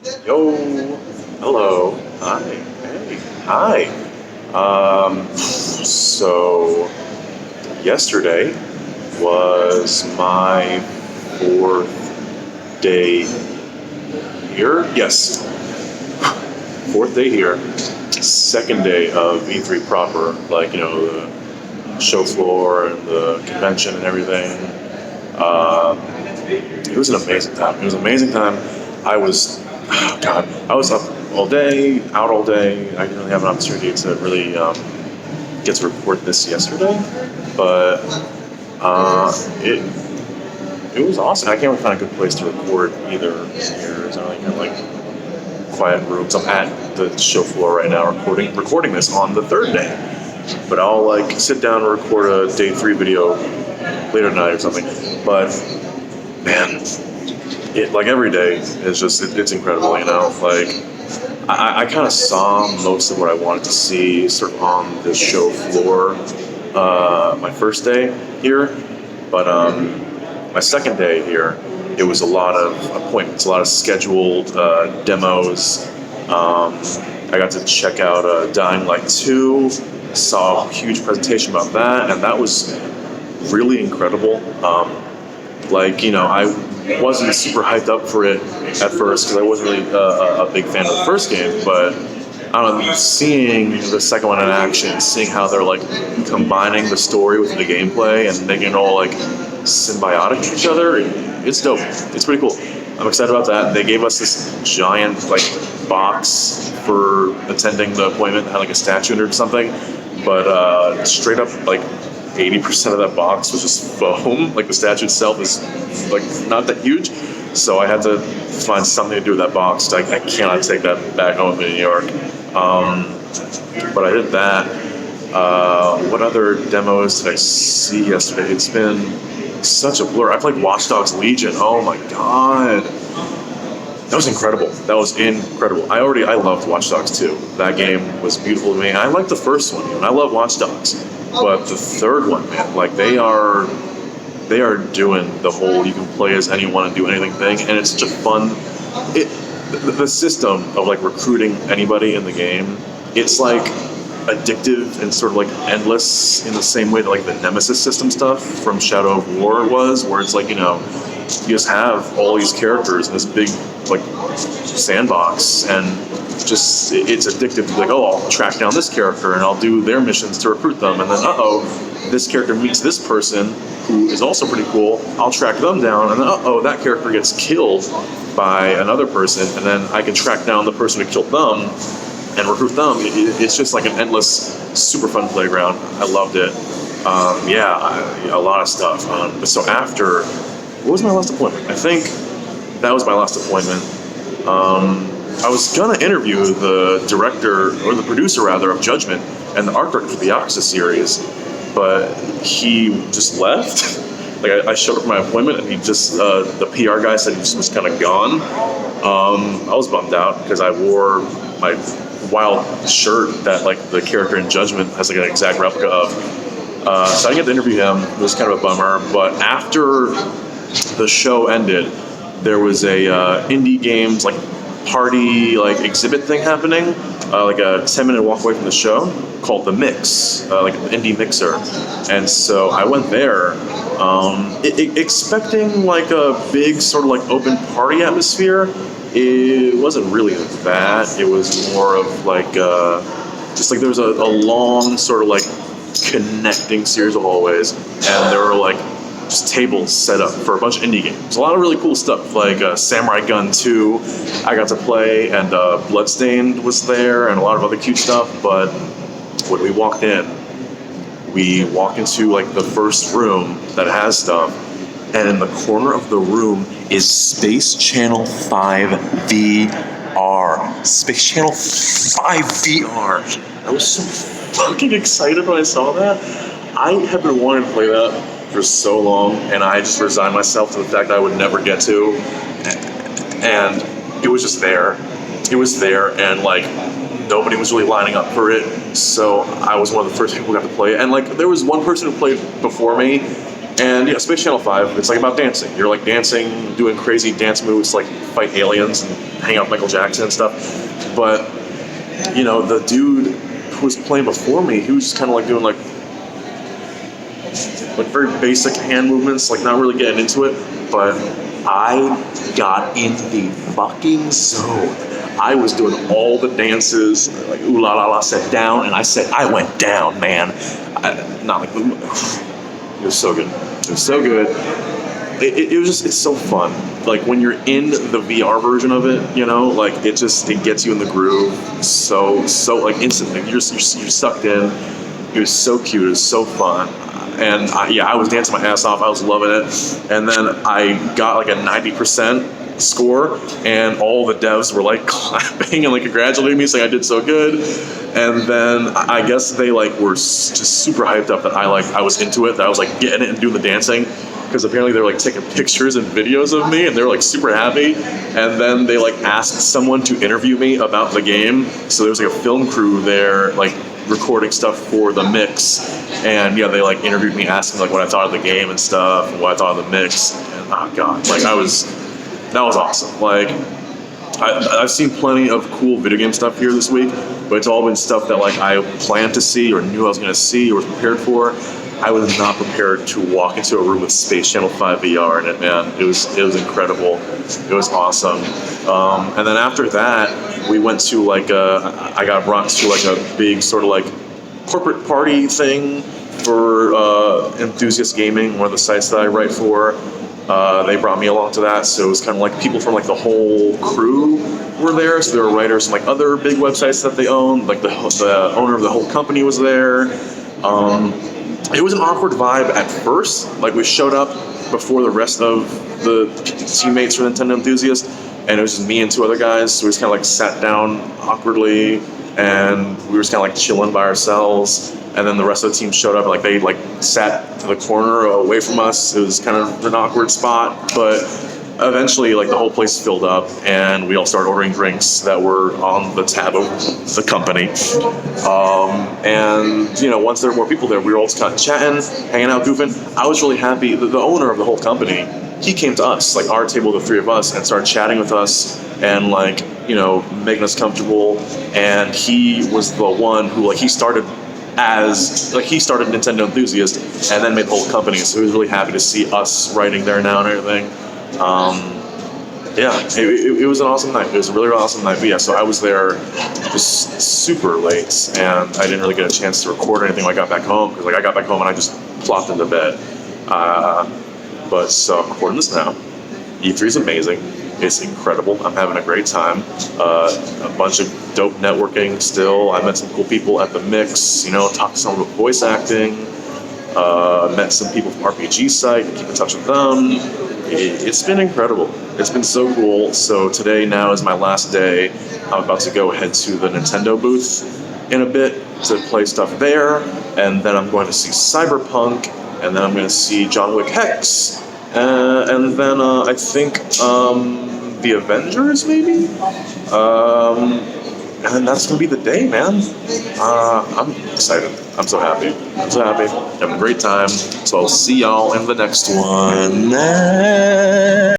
Yo, hello, hi, hey, hi. So yesterday was my fourth day here. Yes, fourth day here. Second day of E3 proper, like the show floor and the convention and everything. It was an amazing time. It was an amazing time. I was, oh God, I was up all day, out all day. I didn't really have an opportunity to really get to record this yesterday, but it was awesome. I can't really find a good place to record either here. There's not like quiet rooms. I'm at the show floor right now recording this on the third day, but I'll like sit down and record a day 3 video later tonight or something. But man, it like every day is just it's incredible, like I kind of saw most of what I wanted to see sort of on the show floor my first day here, but my second day here it was a lot of appointments, a lot of scheduled demos. I got to check out Dying Light 2, saw a huge presentation about that, and that was really incredible. I wasn't super hyped up for it at first because I wasn't really a big fan of the first game, but I don't know, seeing the second one in action, seeing how they're like combining the story with the gameplay and making it all like symbiotic to each other, it's dope. It's pretty cool. I'm excited about that. They gave us this giant like box for attending the appointment, had like a statue in it or something, but straight up like 80% of that box was just foam. Like the statue itself is like not that huge, so I had to find something to do with that box. I cannot take that back home in New York. But I did that. What other demos did I see yesterday? It's been such a blur. I played Watch Dogs Legion. Oh my god, that was incredible. That was incredible. I loved Watch Dogs 2. That game was beautiful to me. I liked the first one, and I love Watch Dogs. But the third one, man, like they are doing the whole you can play as anyone and do anything thing, and it's such a fun. The system of like recruiting anybody in the game, it's like addictive and sort of like endless in the same way that like the Nemesis system stuff from Shadow of War was, where it's like you just have all these characters in this big like sandbox, and just it's addictive to be like, oh, I'll track down this character and I'll do their missions to recruit them, and then this character meets this person who is also pretty cool, I'll track them down, and then that character gets killed by another person, and then I can track down the person who killed them and recruit them. It's just like an endless, super fun playground. I loved it. A lot of stuff. So after, what was my last appointment? I think that was my last appointment. I was gonna interview the director, or the producer rather, of Judgment and the art director for the Yakuza series, but he just left. Like I showed up for my appointment, and he just the PR guy said he just was kind of gone. I was bummed out because I wore my wild shirt that like the character in Judgment has like an exact replica of. So I didn't get to interview him. It was kind of a bummer. But after the show ended, there was a indie games like party like exhibit thing happening, like a 10-minute walk away from the show called the Mix, like an indie mixer. And so I went there, expecting like a big sort of like open party atmosphere. It wasn't really that. It was more of like just like there was a long sort of like connecting series of hallways, and there were like just tables set up for a bunch of indie games. A lot of really cool stuff, like Samurai Gun 2 I got to play, and Bloodstained was there, and a lot of other cute stuff. But when we walked into like the first room that has stuff, and in the corner of the room is Space Channel 5 VR. Space Channel 5 VR. I was so fucking excited when I saw that. I have been wanting to play that for so long, and I just resigned myself to the fact that I would never get to. And it was just there. It was there, and like nobody was really lining up for it. So I was one of the first people who got to play it. And like there was one person who played before me, And yeah, Space Channel 5, it's like about dancing. You're like dancing, doing crazy dance moves, like fight aliens and hang out with Michael Jackson and stuff. But, you know, the dude who was playing before me, he was just kind of like doing like very basic hand movements, like not really getting into it. But I got in the fucking zone. I was doing all the dances, like ooh la la la, said down, and I said I went down, man. Not like it was so good. It was so good. It was just, it's so fun. Like when you're in the VR version of it, you know, like it gets you in the groove. So like instantly, you're sucked in. It was so cute. It was so fun. And I was dancing my ass off. I was loving it. And then I got like a 90% score, and all the devs were like clapping and like congratulating me, saying I did so good. And then I guess they like were just super hyped up that I was into it, that I was like getting it and doing the dancing. Because apparently they're like taking pictures and videos of me, and they're like super happy. And then they like asked someone to interview me about the game. So there was like a film crew there, like recording stuff for the mix. And yeah, they like interviewed me, asking like what I thought of the game and stuff, and what I thought of the mix. And oh god, like that was awesome. Like I've seen plenty of cool video game stuff here this week, but it's all been stuff that like I planned to see or knew I was going to see or was prepared for. I was not prepared to walk into a room with Space Channel 5 VR in it, man. It was incredible. It was awesome. And then after that, we went to like I got brought to like a big sort of like corporate party thing for Enthusiast Gaming, one of the sites that I write for. They brought me along to that, so it was kind of like people from like the whole crew were there. So there were writers from like other big websites that they own. Like the owner of the whole company was there. It was an awkward vibe at first. Like we showed up before the rest of the teammates from Nintendo Enthusiast, and it was just me and two other guys. So we just kind of like sat down awkwardly, and we were just kind of like chilling by ourselves. And then the rest of the team showed up, like they like sat to the corner away from us. It was kind of an awkward spot, but eventually like the whole place filled up, and we all started ordering drinks that were on the tab of the company. And you know, once there were more people there, we were all just kind of chatting, hanging out, goofing. I was really happy. The owner of the whole company, he came to us, like our table, the three of us, and started chatting with us and like, you know, making us comfortable. And he was the one who like he started Nintendo Enthusiast and then made the whole company. So he was really happy to see us writing there now and everything. It was an awesome night. It was a really, really awesome night. But yeah, so I was there just super late, and I didn't really get a chance to record anything when I got back home, because like I got back home and I just plopped into bed. But so I'm recording this now. E3 is amazing. It's incredible. I'm having a great time. A bunch of dope networking still. I met some cool people at the Mix, you know, talked to someone about voice acting. Met some people from RPG site, keep in touch with them. It's been incredible. It's been so cool. So today now is my last day. I'm about to go head to the Nintendo booth in a bit to play stuff there, and then I'm going to see Cyberpunk, and then I'm going to see John Wick Hex, and then I think the Avengers maybe, and then that's going to be the day, man. I'm excited. I'm so happy. Having a great time. So I'll see y'all in the next one.